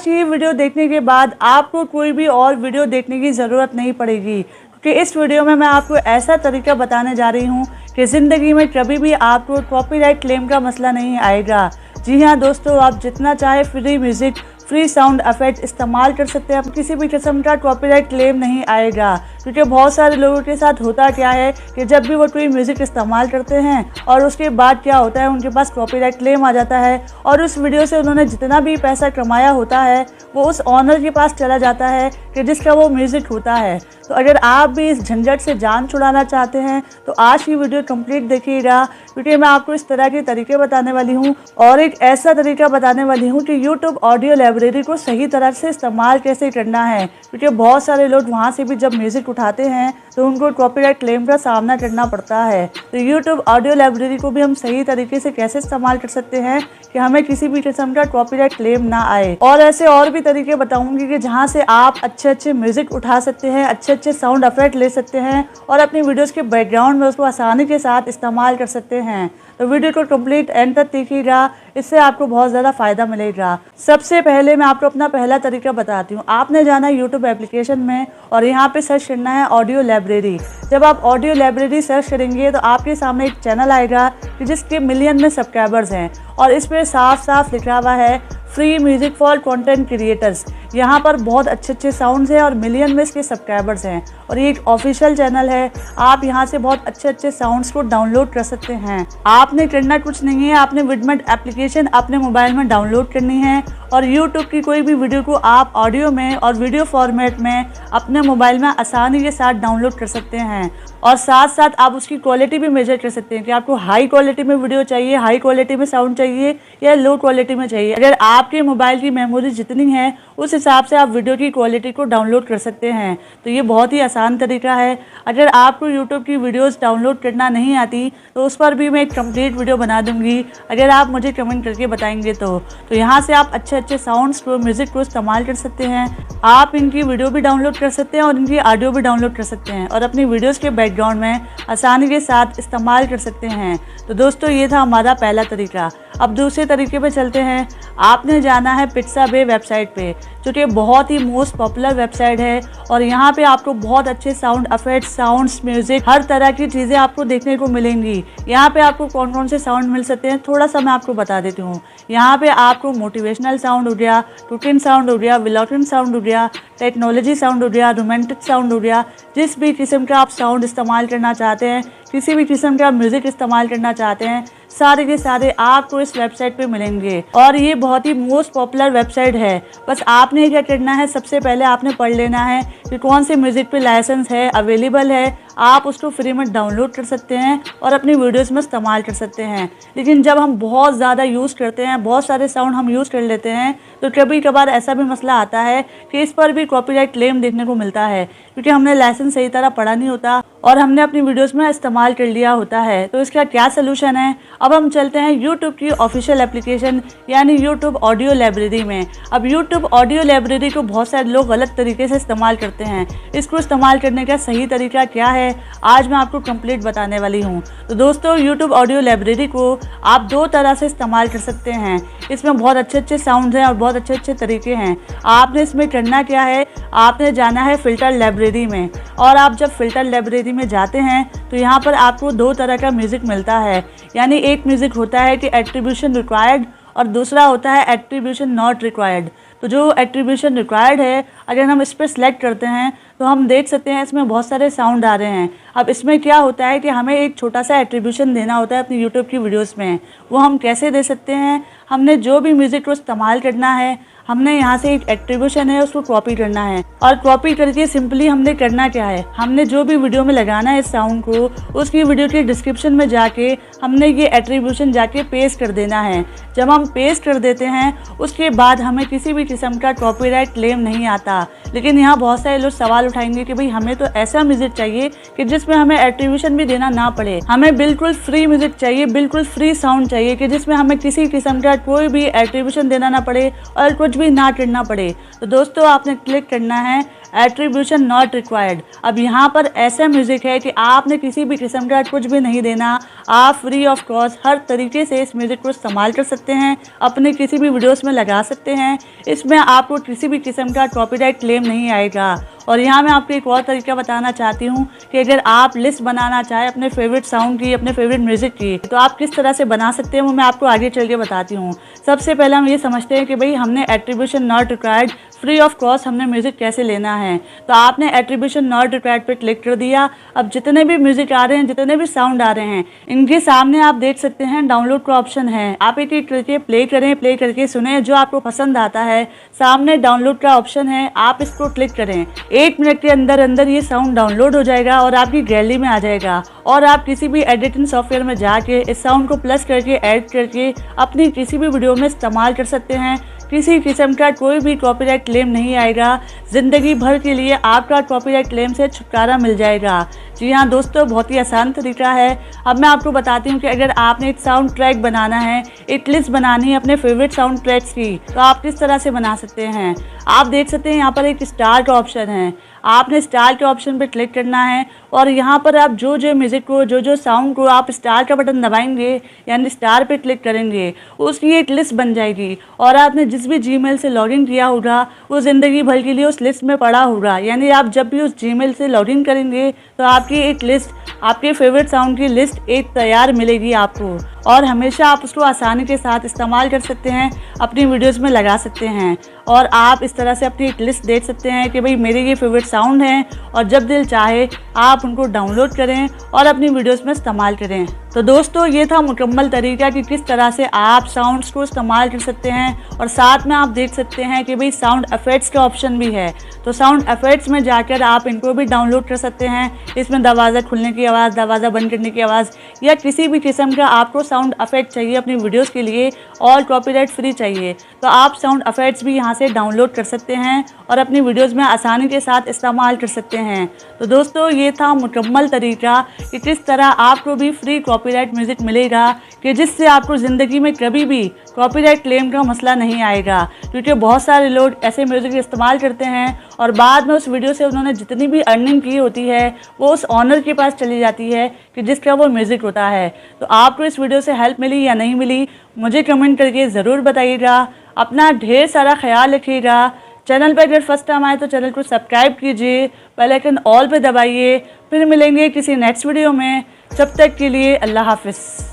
आज की वीडियो देखने के बाद आपको कोई भी और वीडियो देखने की ज़रूरत नहीं पड़ेगी, क्योंकि इस वीडियो में मैं आपको ऐसा तरीका बताने जा रही हूँ कि ज़िंदगी में कभी भी आपको कॉपीराइट क्लेम का मसला नहीं आएगा। जी हाँ दोस्तों, आप जितना चाहे free music, free sound effect इस्तेमाल कर सकते हैं, किसी भी किस्म का कॉपीराइट क्लेम नहीं आएगा। क्योंकि बहुत सारे लोगों के साथ होता क्या है कि जब भी वो कोई म्यूज़िक इस्तेमाल करते हैं और उसके बाद क्या होता है, उनके पास कॉपीराइट क्लेम आ जाता है और उस वीडियो से उन्होंने जितना भी पैसा कमाया होता है वो उस ऑनर के पास चला जाता है कि जिसका वो म्यूज़िक होता है। तो अगर आप भी इस झंझट से जान छुड़ाना चाहते हैं तो आज की वीडियो कंप्लीट देखिएगा, क्योंकि मैं आपको इस तरह के तरीके बताने वाली हूँ और एक ऐसा तरीका बताने वाली हूँ कि यूट्यूब ऑडियो लाइब्रेरी को सही तरह से इस्तेमाल कैसे करना है। क्योंकि बहुत सारे लोग वहाँ से भी जब म्यूज़िक उठाते हैं तो उनको कॉपीराइट क्लेम का सामना करना पड़ता है। तो यूट्यूब ऑडियो लाइब्रेरी को भी हम सही तरीके से कैसे इस्तेमाल कर सकते हैं कि हमें किसी भी किस्म का कॉपीराइट क्लेम ना आए। और ऐसे और भी तरीके बताऊंगी कि जहां से आप अच्छे म्यूजिक उठा सकते हैं, अच्छे साउंड इफेक्ट ले सकते हैं और अपनी वीडियोस के बैकग्राउंड में उसको आसानी के साथ इस्तेमाल कर सकते हैं। तो वीडियो को कंप्लीट एंड तक देखिएगा, इससे आपको बहुत ज़्यादा फ़ायदा मिलेगा। सबसे पहले मैं आपको अपना पहला तरीका बताती हूँ। आपने जाना यूट्यूब एप्लीकेशन में और यहाँ पे सर्च करना है ऑडियो लाइब्रेरी। जब आप ऑडियो लाइब्रेरी सर्च करेंगे तो आपके सामने एक चैनल आएगा कि जिसके मिलियन में सब्सक्राइबर्स हैं और इस पर साफ साफ लिखा हुआ है free music for content creators. यहाँ पर बहुत अच्छे साउंड्स हैं और मिलियन में इसके सब्सक्राइबर्स हैं और ये एक ऑफिशियल चैनल है। आप यहाँ से बहुत अच्छे साउंड्स को डाउनलोड कर सकते हैं। आपने करना कुछ नहीं है, आपने विडमेट एप्लीकेशन अपने मोबाइल में डाउनलोड करनी है और यूट्यूब की कोई भी वीडियो को आप ऑडियो में और वीडियो फॉर्मेट में अपने मोबाइल में आसानी के साथ डाउनलोड कर सकते हैं। और साथ साथ आप उसकी क्वालिटी भी मेजर कर सकते हैं कि आपको हाई क्वालिटी में वीडियो चाहिए, हाई क्वालिटी में साउंड चाहिए या लो क्वालिटी में चाहिए। अगर आपके मोबाइल की मेमोरी जितनी है उस हिसाब से आप वीडियो की क्वालिटी को डाउनलोड कर सकते हैं। तो ये बहुत ही आसान तरीका है। अगर आपको यूट्यूब की वीडियोस डाउनलोड करना नहीं आती तो उस पर भी मैं एक कंप्लीट वीडियो बना दूंगी, अगर आप मुझे कमेंट करके बताएंगे तो यहाँ से आप अच्छे साउंड्स को, म्यूज़िक को इस्तेमाल कर सकते हैं। आप इनकी वीडियो भी डाउनलोड कर सकते हैं और इनकी ऑडियो भी डाउनलोड कर सकते हैं और अपनी वीडियोज़ के बैकग्राउंड में आसानी के साथ इस्तेमाल कर सकते हैं। तो दोस्तों ये था हमारा पहला तरीका। अब दूसरे तरीके पे चलते हैं। आपने जाना है पिक्साबे वेबसाइट पे, जो कि बहुत ही मोस्ट पॉपुलर वेबसाइट है और यहाँ पे आपको बहुत अच्छे साउंड इफेक्ट, साउंड्स, म्यूजिक, हर तरह की चीज़ें आपको देखने को मिलेंगी। यहाँ पे आपको कौन कौन से साउंड मिल सकते हैं थोड़ा सा मैं आपको बता देती हूँ। यहाँ पे आपको मोटिवेशनल साउंड हो गया, कुकिंग साउंड हो गया, व्लॉगिंग साउंड हो गया, टेक्नोलॉजी साउंड हो गया, रोमांटिक साउंड हो गया। जिस भी किस्म का आप साउंड इस्तेमाल करना चाहते हैं, किसी भी किस्म का म्यूज़िक इस्तेमाल करना चाहते हैं, सारे के सारे आपको इस वेबसाइट पे मिलेंगे और ये बहुत ही मोस्ट पॉपुलर वेबसाइट है। बस आपने क्या करना है, सबसे पहले आपने पढ़ लेना है कि कौन से म्यूज़िक पे लाइसेंस है, अवेलेबल है, आप उसको फ्री में डाउनलोड कर सकते हैं और अपनी वीडियोस में इस्तेमाल कर सकते हैं। लेकिन जब हम बहुत ज़्यादा यूज़ करते हैं, बहुत सारे साउंड हम यूज़ कर लेते हैं, तो कभी कभार ऐसा भी मसला आता है कि इस पर भी कॉपीराइट क्लेम देखने को मिलता है, क्योंकि हमने लाइसेंस सही तरह पढ़ा नहीं होता और हमने अपनी वीडियोस में इस्तेमाल कर लिया होता है। तो इसका क्या सलूशन है? अब हम चलते हैं यूट्यूब की ऑफिशियल एप्लीकेशन यानी यूट्यूब ऑडियो लाइब्रेरी में। अब यूट्यूब ऑडियो लाइब्रेरी को बहुत सारे लोग गलत तरीके से इस्तेमाल करते हैं। इसको इस्तेमाल करने का सही तरीका क्या है आज मैं आपको कंप्लीट बताने वाली हूँ। तो दोस्तों यूट्यूब ऑडियो लाइब्रेरी को आप दो तरह से इस्तेमाल कर सकते हैं। इसमें बहुत अच्छे साउंड हैं और बहुत अच्छे तरीके हैं। आपने इसमें करना क्या है, आपने जाना है फ़िल्टर लाइब्रेरी में और आप जब फ़िल्टर लाइब्रेरी में जाते हैं तो यहाँ पर आपको दो तरह का म्यूज़िक मिलता है। यानी एक म्यूज़िक होता है कि एट्रीब्यूशन रिक्वायर्ड और दूसरा होता है एट्रीब्यूशन नॉट रिक्वायर्ड। तो जो एट्रीब्यूशन रिक्वायर्ड है, अगर हम इस पर सेलेक्ट करते हैं तो हम देख सकते हैं इसमें बहुत सारे साउंड आ रहे हैं। अब इसमें क्या होता है कि हमें एक छोटा सा एट्रीब्यूशन देना होता है अपनी यूट्यूब की वीडियोस में। वो हम कैसे दे सकते हैं? हमने जो भी म्यूज़िक को इस्तेमाल करना है, हमने यहाँ से एक एट्रीब्यूशन है उसको कॉपी करना है और कॉपी करके सिंपली हमने करना क्या है, हमने जो भी वीडियो में लगाना है इस साउंड को, उसकी वीडियो के डिस्क्रिप्शन में जाके हमने ये एट्रीब्यूशन जाके पेस्ट कर देना है। जब हम पेस्ट कर देते हैं उसके बाद हमें किसी भी किस्म का कॉपीराइट क्लेम नहीं आता। लेकिन यहाँ बहुत सारे लोग सवाल उठाएंगे कि भाई हमें तो ऐसा म्यूज़िक चाहिए कि जिसमें हमें एट्रीब्यूशन भी देना ना पड़े, हमें बिल्कुल फ्री म्यूज़िक चाहिए, बिल्कुल फ्री साउंड चाहिए कि जिसमें हमें किसी किस्म का कोई भी एट्रीब्यूशन देना ना पड़े और कुछ भी ना करना पड़े। तो दोस्तों आपने क्लिक करना है एट्रीब्यूशन नॉट रिक्वायर्ड। अब यहाँ पर ऐसा म्यूज़िक है कि आपने किसी भी किस्म का कुछ भी नहीं देना, आप फ्री ऑफ कॉस्ट हर तरीके से इस म्यूज़िक को इस्तेमाल कर सकते हैं, अपने किसी भी वीडियोस में लगा सकते हैं। इसमें आपको किसी भी किस्म का कॉपीराइट क्लेम नहीं आएगा। और यहाँ मैं आपको एक और तरीका बताना चाहती हूँ कि अगर आप लिस्ट बनाना चाहें अपने फेवरेट साउंड की, अपने फेवरेट म्यूज़िक की, तो आप किस तरह से बना सकते हैं वो मैं आपको आगे चल के बताती हूँ। सबसे पहले हम ये समझते हैं कि भाई हमने attribution not required free of cost हमने म्यूज़िक कैसे लेना है। तो आपने एट्रीब्यूशन नॉट रिक्वायर्ड पे क्लिक कर दिया। अब जितने भी म्यूज़िक आ रहे हैं, जितने भी साउंड आ रहे हैं, इनके सामने आप देख सकते हैं डाउनलोड का ऑप्शन है। आप एक एक करके प्ले करें, प्ले करके सुने, जो आपको पसंद आता है सामने डाउनलोड का ऑप्शन है, आप इसको क्लिक करें। 1 मिनट के अंदर अंदर ये साउंड डाउनलोड हो जाएगा और आपकी गैलरी में आ जाएगा। और आप किसी भी एडिटिंग सॉफ्टवेयर में जाके इस साउंड को प्लस करके ऐड करके अपनी किसी भी वीडियो में इस्तेमाल कर सकते हैं। किसी किस्म का कोई भी कॉपीराइट क्लेम नहीं आएगा। ज़िंदगी भर के लिए आपका कॉपीराइट क्लेम से छुटकारा मिल जाएगा। जी हाँ दोस्तों, बहुत ही आसान तरीका है। अब मैं आपको बताती हूँ कि अगर आपने एक साउंड ट्रैक बनाना है, एक लिस्ट बनानी है अपने फेवरेट साउंड ट्रैक्स की, तो आप किस तरह से बना सकते हैं। आप देख सकते हैं यहाँ पर एक स्टार का ऑप्शन है। आपने स्टार के ऑप्शन पर क्लिक करना है और यहाँ पर आप जो जो म्यूज़िक को, जो जो साउंड को आप स्टार का बटन दबाएंगे यानी स्टार पे क्लिक करेंगे, उसकी एक लिस्ट बन जाएगी। और आपने जिस भी जीमेल से लॉगिन किया होगा वो ज़िंदगी भर के लिए उस लिस्ट में पड़ा होगा। यानी आप जब भी उस जीमेल से लॉगिन करेंगे तो आपकी एक लिस्ट, आपके फेवरेट साउंड की लिस्ट एक तैयार मिलेगी आपको। और हमेशा आप उसको आसानी के साथ इस्तेमाल कर सकते हैं, अपनी वीडियोस में लगा सकते हैं। और आप इस तरह से अपनी एक लिस्ट देख सकते हैं कि भाई मेरे ये फेवरेट साउंड हैं, और जब दिल चाहे आप उनको डाउनलोड करें और अपनी वीडियोस में इस्तेमाल करें। तो दोस्तों, ये था मुकम्मल तरीका कि किस तरह से आप साउंड्स को इस्तेमाल कर सकते हैं। और साथ में आप देख सकते हैं कि भाई साउंड इफेक्ट्स का ऑप्शन भी है। तो साउंड इफेक्ट्स में जाकर आप इनको भी डाउनलोड कर सकते हैं। इसमें दरवाज़ा खुलने की आवाज़, दरवाज़ा बंद करने की आवाज़, या किसी भी किस्म का आपको साउंड इफेक्ट चाहिए अपनी वीडियोस के लिए और कॉपीराइट फ्री चाहिए, तो आप साउंड इफेक्ट्स भी यहाँ से डाउनलोड कर सकते हैं और अपनी वीडियोस में आसानी के साथ इस्तेमाल कर सकते हैं। तो दोस्तों, ये था मुकम्मल तरीका कि किस तरह आपको भी फ्री कॉपीराइट म्यूज़िक मिलेगा, कि जिससे आपको ज़िंदगी में कभी भी कॉपीराइट क्लेम का मसला नहीं आएगा। क्योंकि बहुत सारे लोग ऐसे म्यूज़िक इस्तेमाल करते हैं और बाद में उस वीडियो से उन्होंने जितनी भी अर्निंग की होती है वो उस ऑनर के पास चली जाती है कि जिसका वो म्यूज़िक होता है। तो आपको इस वीडियो से हेल्प मिली या नहीं मिली, मुझे कमेंट करके ज़रूर बताइएगा। अपना ढेर सारा ख्याल रखिएगा। चैनल पर अगर फर्स्ट टाइम आए तो चैनल को सब्सक्राइब कीजिए, बेल आइकन ऑल पे दबाइए। फिर मिलेंगे किसी नेक्स्ट वीडियो में। जब तक के लिए अल्लाह हाफ़िज़।